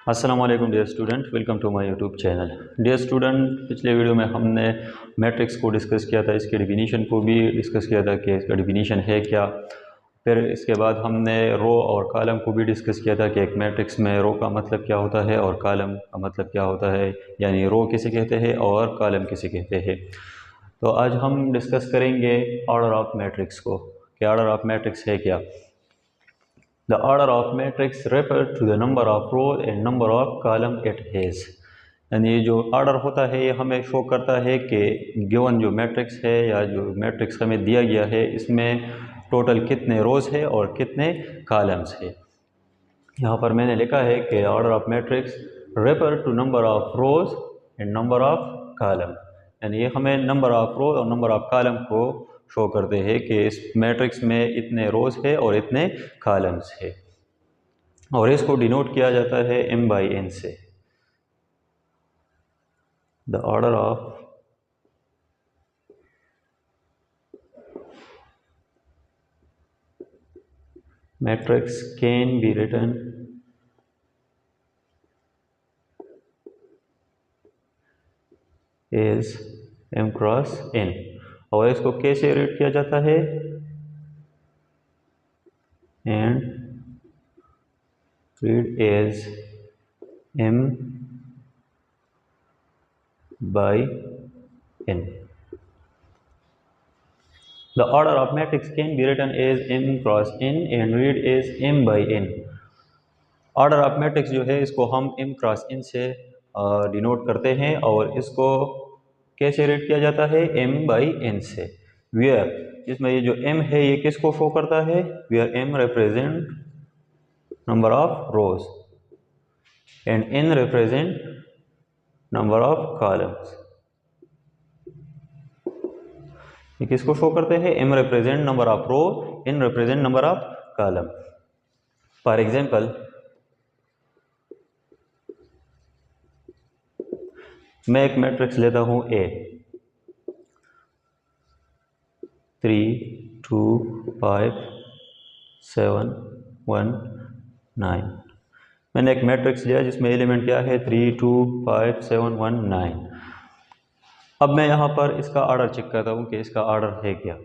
अस्सलाम वालेकुम dear student, welcome to my YouTube channel. Dear student, पिछले वीडियो में हमने मैट्रिक्स को डिस्कस किया था, इसके डिफिनीशन को भी डिस्कस किया था कि इसका डिफिनीशन है क्या। फिर इसके बाद हमने रो और कॉलम को भी डिस्कस किया था कि एक मैट्रिक्स में रो का मतलब क्या होता है और कॉलम का मतलब क्या होता है, यानी रो किसे कहते हैं और कॉलम किसे कहते हैं। तो आज हम डिस्कस करेंगे ऑर्डर ऑफ मैट्रिक्स को कि ऑर्डर ऑफ मैट्रिक्स है क्या। The order of matrix refer to the number of rows and number of column it has। यानी जो ऑर्डर होता है ये हमें शो करता है कि गिवन जो मैट्रिक्स है या जो मैट्रिक्स हमें दिया गया है इसमें टोटल कितने रोज़ है और कितने कॉलम्स है। यहाँ पर मैंने लिखा है कि order of matrix refer to number of rows and number of column, यानी ये हमें नंबर ऑफ रोज और नंबर ऑफ कॉलम को शो करते हैं कि इस मैट्रिक्स में इतने रोज़ है और इतने कॉलम्स है, और इसको डिनोट किया जाता है m/n से। The order of matrix can be written as m×n, और इसको कैसे रीड किया जाता है, and read as m/n। The order of matrix can be written as m×n and read as m/n। Order of matrix जो है इसको हम m×n से डिनोट करते हैं और इसको कैसे रीड किया जाता है, m/n से। वेयर, इसमें ये जो m है ये किसको शो करता है, where m represent number of rows and n represent number of columns. ये किसको शो करते हैं, m represent number of row, n represent number of column. For example, मैं एक मैट्रिक्स लेता हूं A 3 2 5 7 1 9। मैंने एक मैट्रिक्स लिया जिसमें एलिमेंट क्या है, 3 2 5 7 1 9। अब मैं यहाँ पर इसका ऑर्डर चेक करता हूँ कि इसका ऑर्डर है क्या।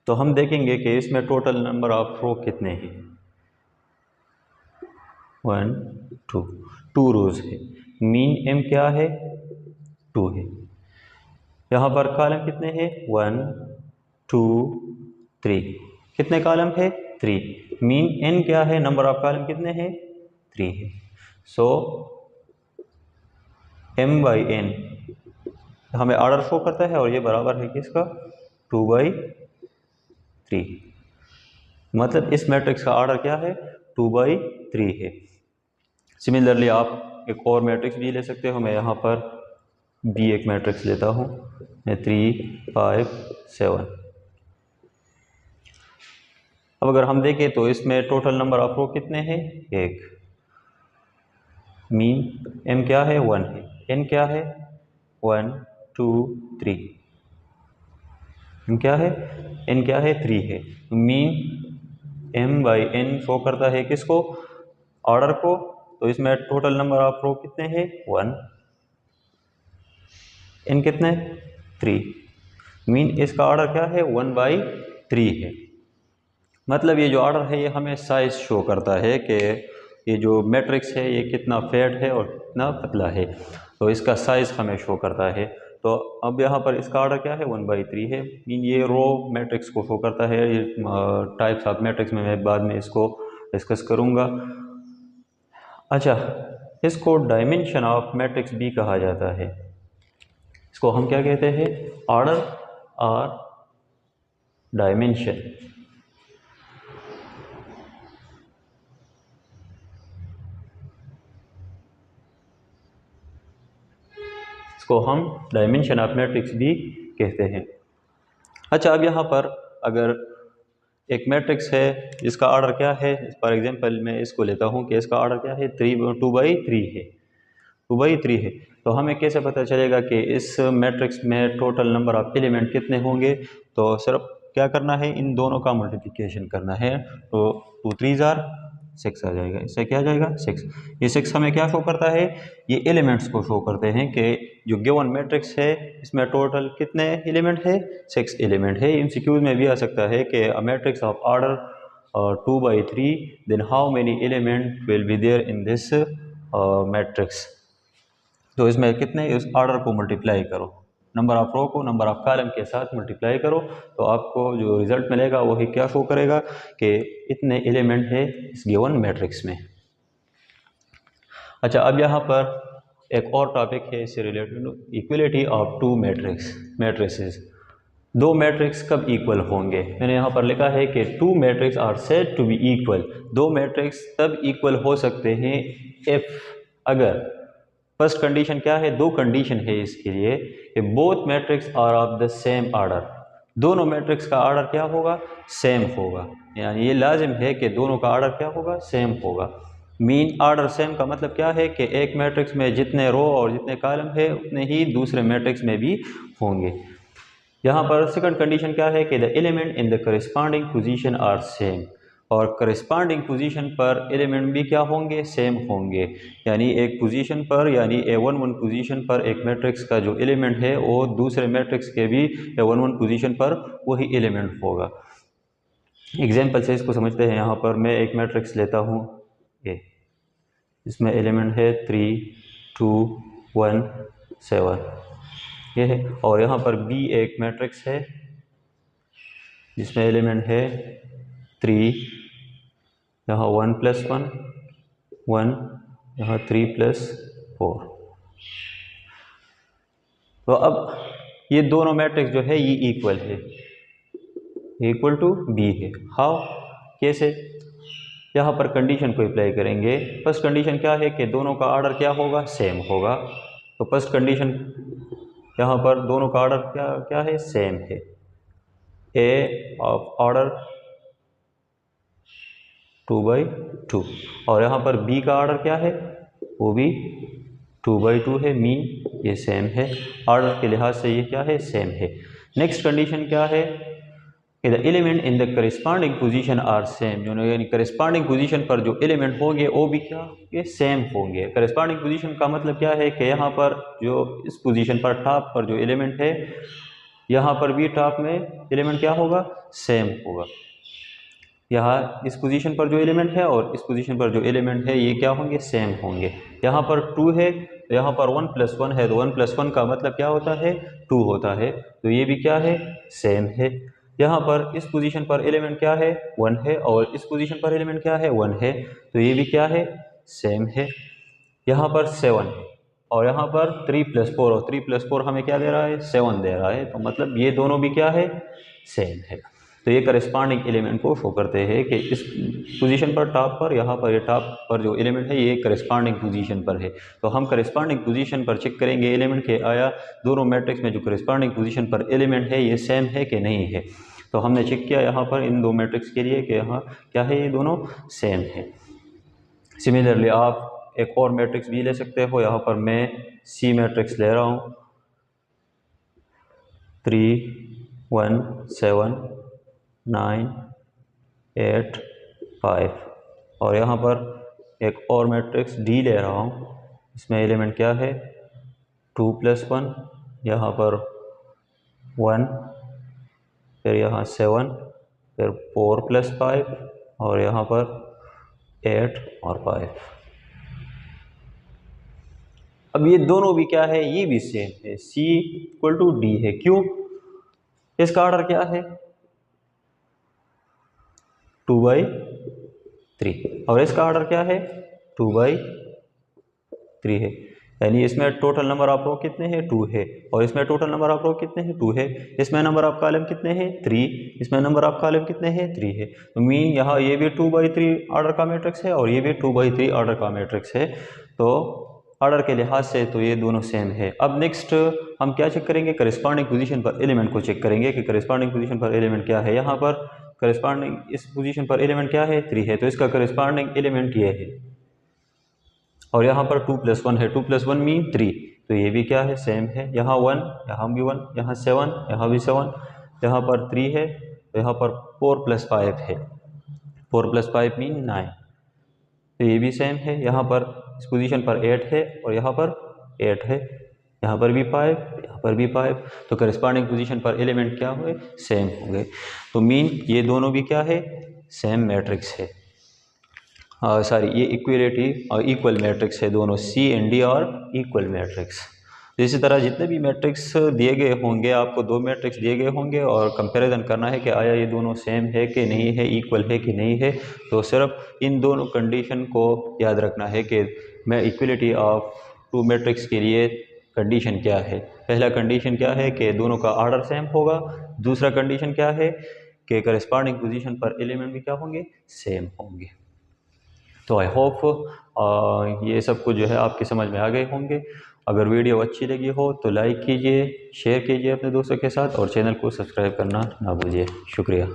तो हम देखेंगे कि इसमें टोटल नंबर ऑफ रो कितने हैं, 1 2 रोज है। मीन m क्या है, 2 है। यहाँ पर कॉलम कितने हैं, 1 2 3। कितने कॉलम है, 3। मीन n क्या है, नंबर ऑफ कॉलम कितने हैं, 3 है। सो m/n हमें ऑर्डर शो करता है और ये बराबर है किसका, 2/3। मतलब इस मैट्रिक्स का ऑर्डर क्या है, 2/3 है। सिमिलरली आप एक और मैट्रिक्स भी ले सकते हो। मैं यहाँ पर B एक मैट्रिक्स लेता हूँ, मैं 3 5 7। अब अगर हम देखें तो इसमें टोटल नंबर ऑफ रो कितने हैं, 1। मीन m क्या है, 1 है। n क्या है, 1 2 3। m क्या है, n क्या है, 3 है। मीन m/n शो करता है किसको, ऑर्डर को। तो इसमें टोटल नंबर ऑफ रो कितने हैं, 1। n कितने, 3। मीन इसका ऑर्डर क्या है, 1/3 है। मतलब ये जो ऑर्डर है ये हमें साइज शो करता है कि ये जो मैट्रिक्स है ये कितना फैट है और कितना पतला है, तो इसका साइज हमें शो करता है। तो अब यहाँ पर इसका ऑर्डर क्या है, 1/3 है। मीन ये रो मैट्रिक्स को शो करता है। ये टाइप्स ऑफ मैट्रिक्स में मैं बाद में इसको डिस्कस करूँगा। अच्छा, इसको डायमेंशन ऑफ मैट्रिक्स भी कहा जाता है। इसको हम क्या कहते हैं, ऑर्डर और डायमेंशन। इसको हम डायमेंशन ऑफ मैट्रिक्स भी कहते हैं। अच्छा, अब यहाँ पर अगर एक मैट्रिक्स है जिसका ऑर्डर क्या है, फॉर एग्जांपल मैं इसको लेता हूँ कि इसका ऑर्डर क्या है, 2/3 है, 2/3 है। तो हमें कैसे पता चलेगा कि इस मैट्रिक्स में टोटल नंबर ऑफ एलिमेंट कितने होंगे। तो सिर्फ क्या करना है, इन दोनों का मल्टीप्लिकेशन करना है। तो 2 3 जार 6 आ जाएगा। इससे क्या आ जाएगा 6। ये 6 हमें क्या शो करता है, ये एलिमेंट्स को शो करते हैं कि जो गिवन मैट्रिक्स है इसमें टोटल कितने एलिमेंट है, 6 एलिमेंट है। एमसीक्यूज में भी आ सकता है कि a matrix of order 2/3 then how many element will be there in this matrix. तो इसमें कितने, इस ऑर्डर को मल्टीप्लाई करो, नंबर ऑफ रो को नंबर ऑफ कॉलम के साथ मल्टीप्लाई करो, तो आपको जो रिजल्ट मिलेगा वही क्या शो करेगा कि इतने एलिमेंट है इस गिवन मैट्रिक्स में। अच्छा, अब यहाँ पर एक और टॉपिक है इससे related, equality of two matrices. दो मैट्रिक्स कब इक्वल होंगे। मैंने यहाँ पर लिखा है कि two matrix are said to be equal. दो मैट्रिक्स तब इक्वल हो सकते हैं इफ, अगर फर्स्ट कंडीशन क्या है, दो कंडीशन है इसके लिए कि both matrix are of the same order. दोनों मैट्रिक्स का ऑर्डर क्या होगा, सेम होगा। यानी ये लाजिम है कि दोनों का ऑर्डर क्या होगा, सेम होगा। मीन ऑर्डर सेम का मतलब क्या है कि एक मैट्रिक्स में जितने रो और जितने कॉलम है उतने ही दूसरे मैट्रिक्स में भी होंगे। यहाँ पर सेकंड कंडीशन क्या है कि the element in the corresponding position are same, और करस्पॉन्डिंग पोजीशन पर एलिमेंट भी क्या होंगे, सेम होंगे। यानी एक पोजीशन पर, यानी A11 पोजीशन पर एक मैट्रिक्स का जो एलिमेंट है वो दूसरे मैट्रिक्स के भी A11 पोजीशन पर वही एलिमेंट होगा। एग्जाम्पल से इसको समझते हैं। यहाँ पर मैं एक मैट्रिक्स लेता हूँ A, इसमें एलिमेंट है 3 2 1 7, ये है। और यहाँ पर B एक मैट्रिक्स है जिसमें एलिमेंट है 3, यहाँ 1 + 1 1, यहाँ 3 + 4। तो अब ये दोनों मैट्रिक्स जो है ये इक्वल है, इक्वल टू B है। हाउ, कैसे, यहाँ पर कंडीशन को अप्लाई करेंगे। फर्स्ट कंडीशन क्या है कि दोनों का ऑर्डर क्या होगा, सेम होगा। तो फर्स्ट कंडीशन यहाँ पर दोनों का ऑर्डर क्या क्या है, सेम है। A ऑफ ऑर्डर 2/2, और यहाँ पर B का ऑर्डर क्या है, वो भी 2/2 है। मीन ये सेम है, ऑर्डर के लिहाज से ये क्या है, सेम है। नेक्स्ट कंडीशन क्या है कि the element in the corresponding position are same, जो यानी करस्पॉन्डिंग पोजीशन पर जो एलिमेंट होंगे वो भी क्या होंगे, सेम होंगे। करस्पॉन्डिंग पोजीशन का मतलब क्या है कि यहाँ पर जो इस पोजीशन पर टॉप पर जो एलिमेंट है, यहाँ पर भी टॉप में एलिमेंट क्या होगा, सेम होगा। यहाँ इस पोजीशन पर जो एलिमेंट है और इस पोजीशन पर जो एलिमेंट है ये क्या होंगे, सेम होंगे। यहाँ पर 2 है, यहाँ पर 1 + 1 है, तो 1 + 1 का मतलब क्या होता है, 2 होता है। तो ये भी क्या है, सेम है। यहाँ पर इस पोजीशन पर एलिमेंट क्या है, 1 है, और इस पोजीशन पर एलिमेंट क्या है, 1 है, तो ये भी क्या है, सेम है। यहाँ पर 7 है, और यहाँ पर 3 + 4, और 3 + 4 हमें क्या दे रहा है, 7 दे रहा है। तो मतलब ये दोनों भी क्या है, सेम है। तो ये करस्पॉन्डिंग एलिमेंट को शो करते हैं कि इस पोजीशन पर टॉप पर, यहाँ पर ये टॉप पर जो एलिमेंट है ये करस्पॉन्डिंग पोजीशन पर है। तो हम करस्पॉन्डिंग पोजीशन पर चेक करेंगे एलिमेंट के, आया दोनों मैट्रिक्स में जो करस्पॉन्डिंग पोजीशन पर एलिमेंट है ये सेम है कि नहीं है। तो हमने चेक किया यहाँ पर इन दो मैट्रिक्स के लिए कि यहाँ क्या है, ये दोनों सेम है। सिमिलरली आप एक और मैट्रिक्स भी ले सकते हो। यहाँ पर मैं C मैट्रिक्स ले रहा हूँ, 3 1 7 9 8 5, और यहाँ पर एक और मैट्रिक्स D ले रहा हूँ, इसमें एलिमेंट क्या है, 2 + 1, यहाँ पर 1, फिर यहाँ 7, फिर 4 + 5, और यहाँ पर 8 और 5। अब ये दोनों भी क्या है, ये भी सेम है, C = D है। क्यों, इसका ऑर्डर क्या है, 2/3, और इसका ऑर्डर क्या है, 2/3 है। यानी इसमें टोटल नंबर ऑफ रो कितने हैं, 2 है, और इसमें टोटल नंबर ऑफ रो कितने हैं, 2 है। इसमें नंबर ऑफ कॉलम कितने हैं, 3, इसमें नंबर ऑफ कॉलम कितने हैं, 3 है। तो मीन यहाँ ये भी 2/3 ऑर्डर का मैट्रिक्स है और ये भी 2/3 ऑर्डर का मैट्रिक्स है। तो ऑर्डर के लिहाज से तो ये दोनों सेम है। अब नेक्स्ट हम क्या चेक करेंगे, करस्पॉन्डिंग पोजीशन पर एलिमेंट को चेक करेंगे कि करस्पॉन्डिंग पोजीशन पर एलिमेंट क्या है। यहाँ पर करस्पॉन्डिंग इस पोजीशन पर एलिमेंट क्या है, 3 है, तो इसका करस्पॉन्डिंग एलिमेंट ये है। और यहाँ पर 2 + 1 है, 2 + 1 मीन 3, तो ये भी क्या है, सेम है। यहाँ 1, यहाँ भी 1, यहाँ 7, यहाँ भी 7, यहाँ पर 3 है, तो यहाँ पर 4 + 5 है, 4 + 5 मीन 9, तो ये भी सेम है, यहाँ पर इस पोजीशन पर 8 है और यहाँ पर 8 है, यहाँ पर भी 5, यहाँ पर भी 5, तो करस्पॉन्डिंग पोजीशन पर एलिमेंट क्या हुए, सेम होंगे। तो मीन ये दोनों भी क्या है, सेम मैट्रिक्स है, सॉरी ये इक्वलिटी और इक्वल मैट्रिक्स है, दोनों सी एंड डी और इक्वल मैट्रिक्स। इसी तरह जितने भी मैट्रिक्स दिए गए होंगे, आपको 2 मैट्रिक्स दिए गए होंगे और कंपैरिजन करना है कि आया ये दोनों सेम है कि नहीं है, इक्वल है कि नहीं है। तो सिर्फ इन दोनों कंडीशन को याद रखना है कि मैं इक्वलिटी ऑफ 2 मैट्रिक्स के लिए कंडीशन क्या है। पहला कंडीशन क्या है कि दोनों का ऑर्डर सेम होगा, दूसरा कंडीशन क्या है कि करस्पॉन्डिंग पोजीशन पर एलिमेंट भी क्या होंगे, सेम होंगे। तो आई होप ये सब कुछ जो है आपकी समझ में आ गए होंगे। अगर वीडियो अच्छी लगी हो तो लाइक कीजिए, शेयर कीजिए अपने दोस्तों के साथ और चैनल को सब्सक्राइब करना ना भूलिए। शुक्रिया।